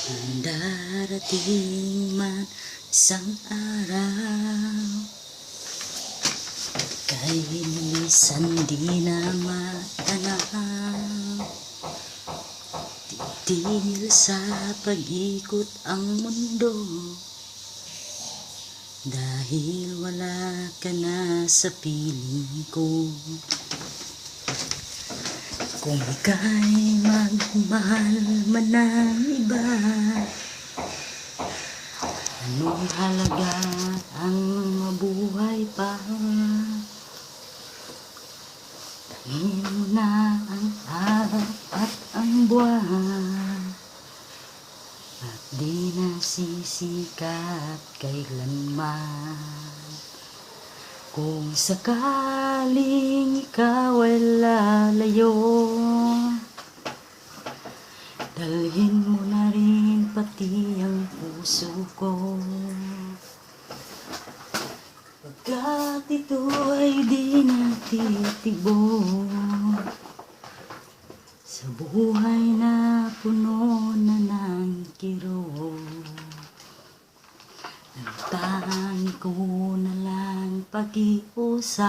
Ang darating man isang araw, kay minsan di na matanaw. Titigil sa pag-ikot ang mundo, dahil wala ka na sa piling ko. Kung ika'y magmahal man ng iba, anong halaga ang mabuhay pa? Tangin mo na ang araw at ang buwan, at di na sisikat kailanman. Kung sakaling ikaw ay lalayo, dalhin mo na rin pati ang puso ko, pagkat ito ay di natitibok sa buhay na puno na ng kirot. Ang tangi ko na lang pag-iusap,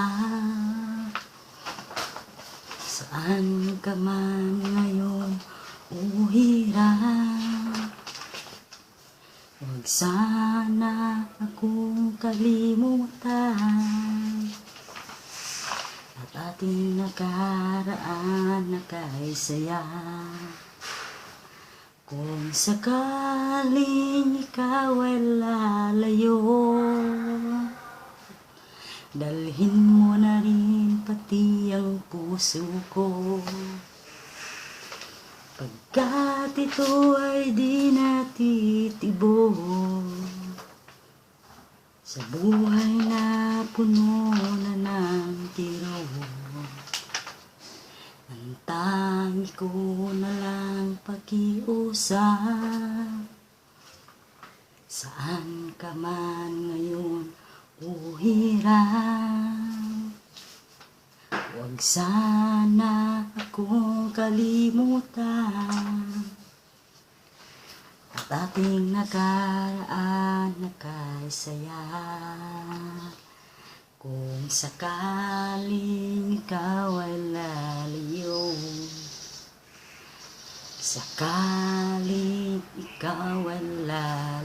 saan ka man ngayon o hirap. Huwag sana akong kalimutan, at ating nakaraan na kay saya. Kung sakaling ikaw ay lalayo, dalhin mo na rin pati ang puso ko, pagkat ito ay di natitibok sa buhay na puno na ng kirot. Ang tangi ko na lang pag-iusap, saan ka man ngayon o hirap. Huwag sana akong kalimutan, at ating nakaraan na kay saya. Kung sakaling ikaw ay lalayo, sakaling ikaw ay lalayo,